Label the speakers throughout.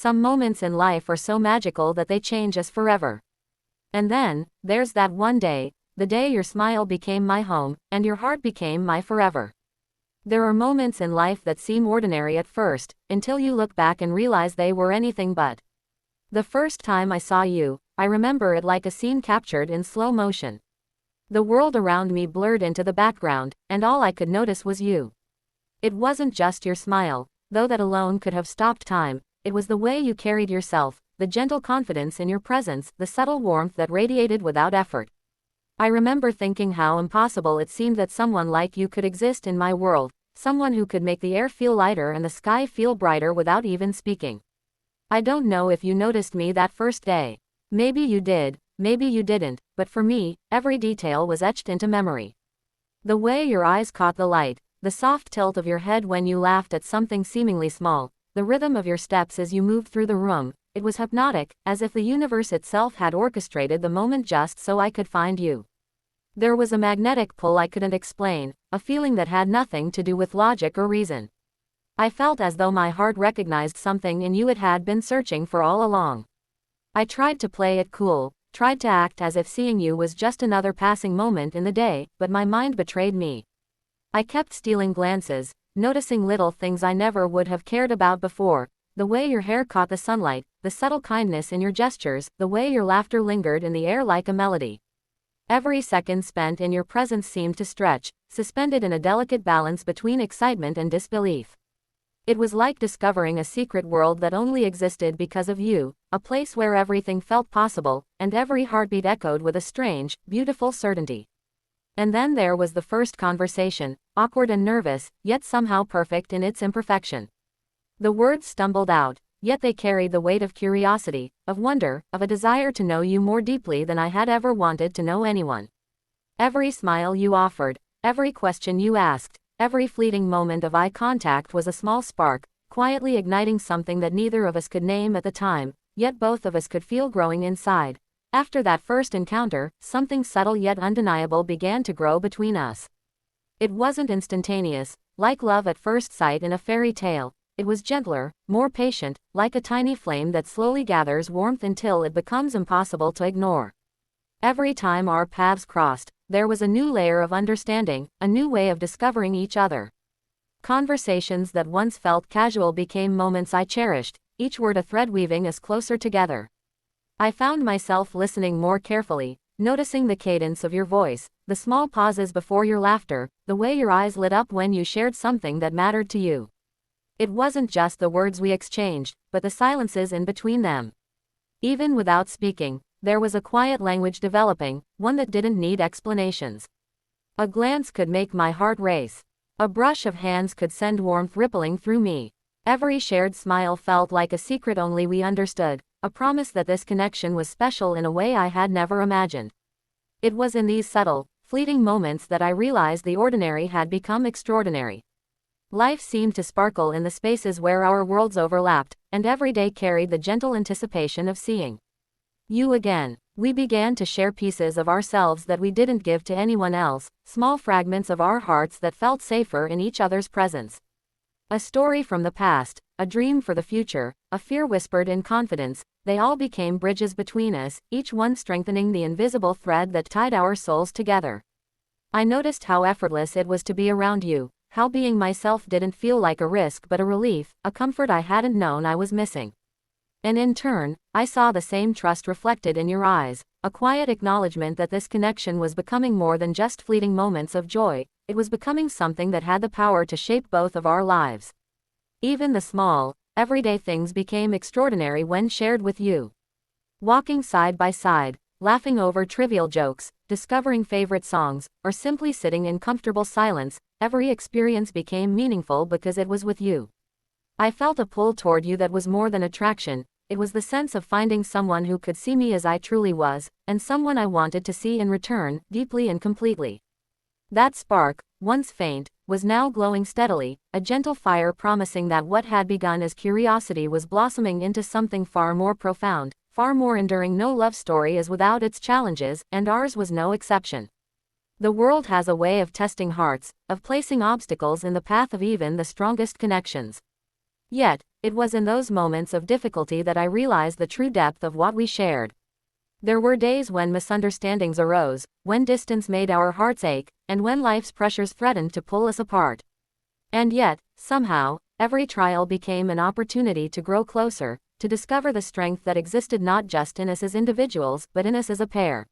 Speaker 1: Some moments in life are so magical that they change us forever. And then, there's that one day, the day your smile became my home, and your heart became my forever. There are moments in life that seem ordinary at first, until you look back and realize they were anything but. The first time I saw you, I remember it like a scene captured in slow motion. The world around me blurred into the background, and all I could notice was you. It wasn't just your smile, though that alone could have stopped time. It was the way you carried yourself, the gentle confidence in your presence, the subtle warmth that radiated without effort. I remember thinking how impossible it seemed that someone like you could exist in my world, someone who could make the air feel lighter and the sky feel brighter without even speaking. I don't know if you noticed me that first day. Maybe you did, maybe you didn't, but for me, every detail was etched into memory. The way your eyes caught the light, the soft tilt of your head when you laughed at something seemingly small, the rhythm of your steps as you moved through the room, it was hypnotic, as if the universe itself had orchestrated the moment just so I could find you. There was a magnetic pull I couldn't explain, a feeling that had nothing to do with logic or reason. I felt as though my heart recognized something in you it had been searching for all along. I tried to play it cool, tried to act as if seeing you was just another passing moment in the day, but my mind betrayed me. I kept stealing glances, noticing little things I never would have cared about before, the way your hair caught the sunlight, the subtle kindness in your gestures, the way your laughter lingered in the air like a melody. Every second spent in your presence seemed to stretch, suspended in a delicate balance between excitement and disbelief. It was like discovering a secret world that only existed because of you, a place where everything felt possible, and every heartbeat echoed with a strange, beautiful certainty. And then there was the first conversation, awkward and nervous, yet somehow perfect in its imperfection. The words stumbled out, yet they carried the weight of curiosity, of wonder, of a desire to know you more deeply than I had ever wanted to know anyone. Every smile you offered, every question you asked, every fleeting moment of eye contact was a small spark, quietly igniting something that neither of us could name at the time, yet both of us could feel growing inside. After that first encounter, something subtle yet undeniable began to grow between us. It wasn't instantaneous, like love at first sight in a fairy tale. It was gentler, more patient, like a tiny flame that slowly gathers warmth until it becomes impossible to ignore. Every time our paths crossed, there was a new layer of understanding, a new way of discovering each other. Conversations that once felt casual became moments I cherished, each word a thread weaving us closer together. I found myself listening more carefully, noticing the cadence of your voice, the small pauses before your laughter, the way your eyes lit up when you shared something that mattered to you. It wasn't just the words we exchanged, but the silences in between them. Even without speaking, there was a quiet language developing, one that didn't need explanations. A glance could make my heart race. A brush of hands could send warmth rippling through me. Every shared smile felt like a secret only we understood, a promise that this connection was special in a way I had never imagined. It was in these subtle, fleeting moments that I realized the ordinary had become extraordinary. Life seemed to sparkle in the spaces where our worlds overlapped, and every day carried the gentle anticipation of seeing you again. We began to share pieces of ourselves that we didn't give to anyone else, small fragments of our hearts that felt safer in each other's presence. A story from the past, a dream for the future, a fear whispered in confidence, they all became bridges between us, each one strengthening the invisible thread that tied our souls together. I noticed how effortless it was to be around you, how being myself didn't feel like a risk but a relief, a comfort I hadn't known I was missing. And in turn, I saw the same trust reflected in your eyes, a quiet acknowledgement that this connection was becoming more than just fleeting moments of joy, it was becoming something that had the power to shape both of our lives. Even the small, everyday things became extraordinary when shared with you. Walking side by side, laughing over trivial jokes, discovering favorite songs, or simply sitting in comfortable silence, every experience became meaningful because it was with you. I felt a pull toward you that was more than attraction, it was the sense of finding someone who could see me as I truly was, and someone I wanted to see in return, deeply and completely. That spark, once faint, was now glowing steadily, a gentle fire promising that what had begun as curiosity was blossoming into something far more profound, far more enduring. No love story is without its challenges, and ours was no exception. The world has a way of testing hearts, of placing obstacles in the path of even the strongest connections. Yet, It was in those moments of difficulty that I realized the true depth of what we shared. There were days when misunderstandings arose, when distance made our hearts ache, and when life's pressures threatened to pull us apart. And yet, somehow, every trial became an opportunity to grow closer, to discover the strength that existed not just in us as individuals, but in us as a pair.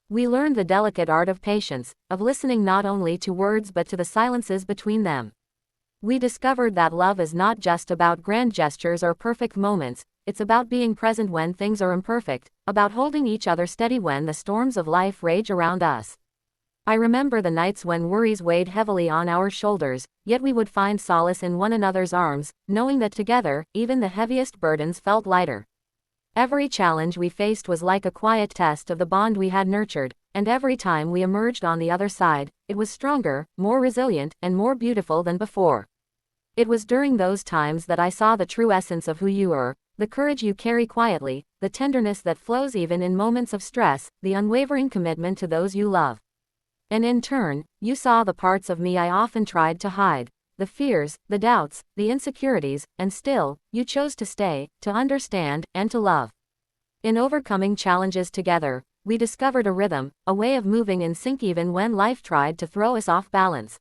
Speaker 1: We learned the delicate art of patience, of listening not only to words but to the silences between them. We discovered that love is not just about grand gestures or perfect moments, it's about being present when things are imperfect, about holding each other steady when the storms of life rage around us. I remember the nights when worries weighed heavily on our shoulders, yet we would find solace in one another's arms, knowing that together, even the heaviest burdens felt lighter. Every challenge we faced was like a quiet test of the bond we had nurtured, and every time we emerged on the other side, it was stronger, more resilient, and more beautiful than before. It was during those times that I saw the true essence of who you are, the courage you carry quietly, the tenderness that flows even in moments of stress, the unwavering commitment to those you love. And in turn, you saw the parts of me I often tried to hide, the fears, the doubts, the insecurities, and still, you chose to stay, to understand, and to love. In overcoming challenges together, we discovered a rhythm, a way of moving in sync even when life tried to throw us off balance.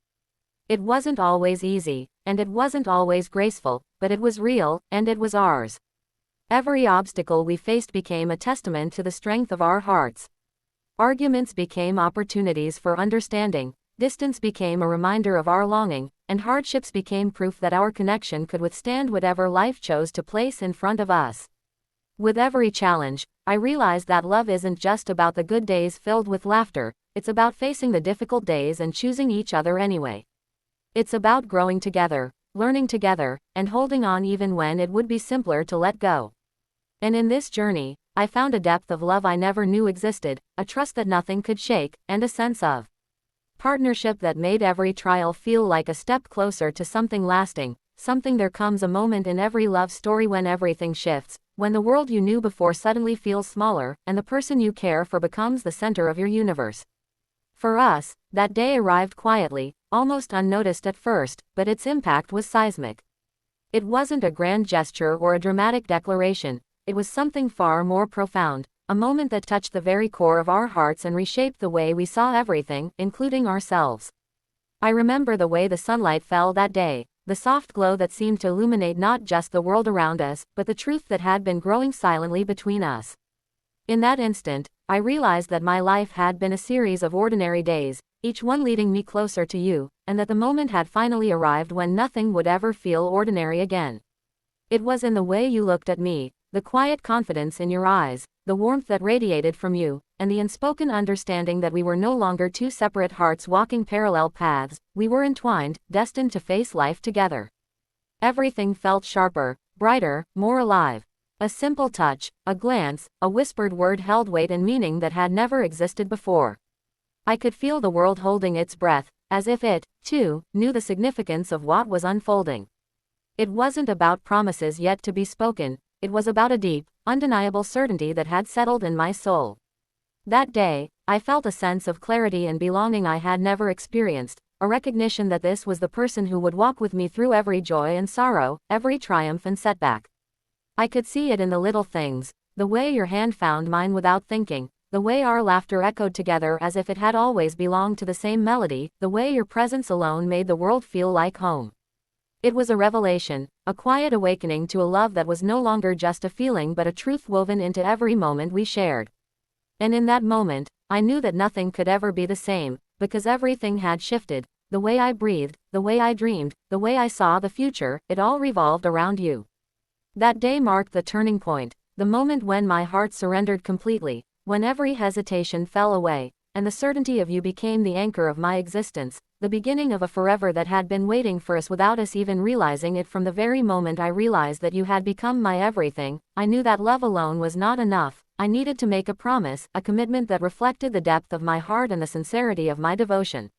Speaker 1: It wasn't always easy, and it wasn't always graceful, but it was real, and it was ours. Every obstacle we faced became a testament to the strength of our hearts. Arguments became opportunities for understanding, distance became a reminder of our longing, and hardships became proof that our connection could withstand whatever life chose to place in front of us. With every challenge, I realized that love isn't just about the good days filled with laughter, it's about facing the difficult days and choosing each other anyway. It's about growing together, learning together, and holding on even when it would be simpler to let go. And in this journey, I found a depth of love I never knew existed, a trust that nothing could shake, and a sense of partnership that made every trial feel like a step closer to something lasting, something. There comes a moment in every love story when everything shifts, when the world you knew before suddenly feels smaller, and the person you care for becomes the center of your universe. For us, that day arrived quietly, almost unnoticed at first, but its impact was seismic. It wasn't a grand gesture or a dramatic declaration, it was something far more profound, a moment that touched the very core of our hearts and reshaped the way we saw everything, including ourselves. I remember the way the sunlight fell that day, the soft glow that seemed to illuminate not just the world around us, but the truth that had been growing silently between us. In that instant, I realized that my life had been a series of ordinary days, each one leading me closer to you, and that the moment had finally arrived when nothing would ever feel ordinary again. It was in the way you looked at me, the quiet confidence in your eyes, the warmth that radiated from you, and the unspoken understanding that we were no longer two separate hearts walking parallel paths, we were entwined, destined to face life together. Everything felt sharper, brighter, more alive. A simple touch, a glance, a whispered word held weight and meaning that had never existed before. I could feel the world holding its breath, as if it, too, knew the significance of what was unfolding. It wasn't about promises yet to be spoken, it was about a deep, undeniable certainty that had settled in my soul. That day, I felt a sense of clarity and belonging I had never experienced, a recognition that this was the person who would walk with me through every joy and sorrow, every triumph and setback. I could see it in the little things, the way your hand found mine without thinking, the way our laughter echoed together as if it had always belonged to the same melody, the way your presence alone made the world feel like home. It was a revelation, a quiet awakening to a love that was no longer just a feeling but a truth woven into every moment we shared. And in that moment, I knew that nothing could ever be the same, because everything had shifted, the way I breathed, the way I dreamed, the way I saw the future, it all revolved around you. That day marked the turning point, the moment when my heart surrendered completely, when every hesitation fell away, and the certainty of you became the anchor of my existence, the beginning of a forever that had been waiting for us without us even realizing it. From the very moment I realized that you had become my everything, I knew that love alone was not enough. I needed to make a promise, a commitment that reflected the depth of my heart and the sincerity of my devotion.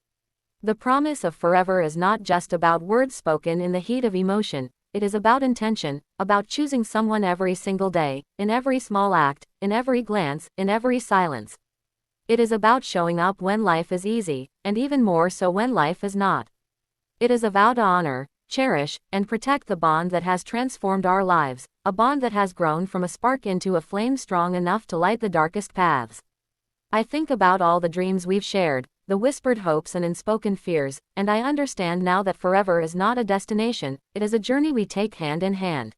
Speaker 1: The promise of forever is not just about words spoken in the heat of emotion, it is about intention, about choosing someone every single day, in every small act, in every glance, in every silence. It is about showing up when life is easy, and even more so when life is not. It is a vow to honor, cherish, and protect the bond that has transformed our lives, a bond that has grown from a spark into a flame strong enough to light the darkest paths. I think about all the dreams we've shared, the whispered hopes and unspoken fears, and I understand now that forever is not a destination, it is a journey we take hand in hand.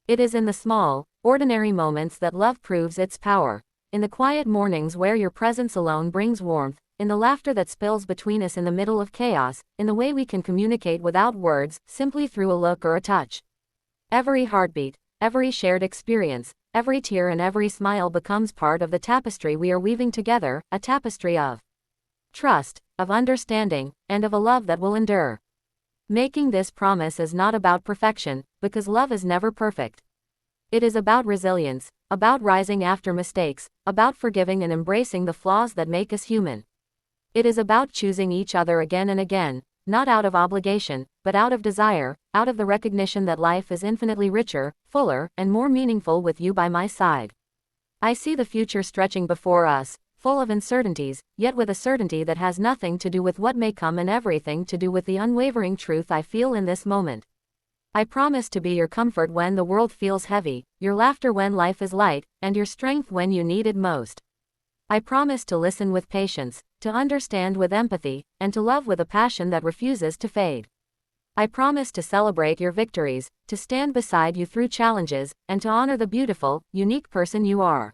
Speaker 1: It is in the small, ordinary moments that love proves its power. In the quiet mornings where your presence alone brings warmth, in the laughter that spills between us in the middle of chaos, in the way we can communicate without words, simply through a look or a touch. Every heartbeat, every shared experience, every tear and every smile becomes part of the tapestry we are weaving together, a tapestry of trust, of understanding, and of a love that will endure. Making this promise is not about perfection, because love is never perfect. It is about resilience, about rising after mistakes, about forgiving and embracing the flaws that make us human. It is about choosing each other again and again, not out of obligation, but out of desire, out of the recognition that life is infinitely richer, fuller, and more meaningful with you by my side. I see the future stretching before us, full of uncertainties, yet with a certainty that has nothing to do with what may come and everything to do with the unwavering truth I feel in this moment. I promise to be your comfort when the world feels heavy, your laughter when life is light, and your strength when you need it most. I promise to listen with patience, to understand with empathy, and to love with a passion that refuses to fade. I promise to celebrate your victories, to stand beside you through challenges, and to honor the beautiful, unique person you are.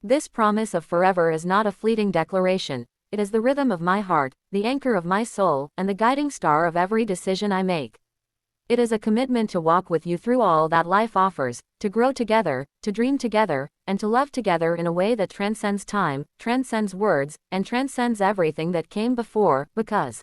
Speaker 1: This promise of forever is not a fleeting declaration, it is the rhythm of my heart, the anchor of my soul, and the guiding star of every decision I make. It is a commitment to walk with you through all that life offers, to grow together, to dream together, and to love together in a way that transcends time, transcends words, and transcends everything that came before, because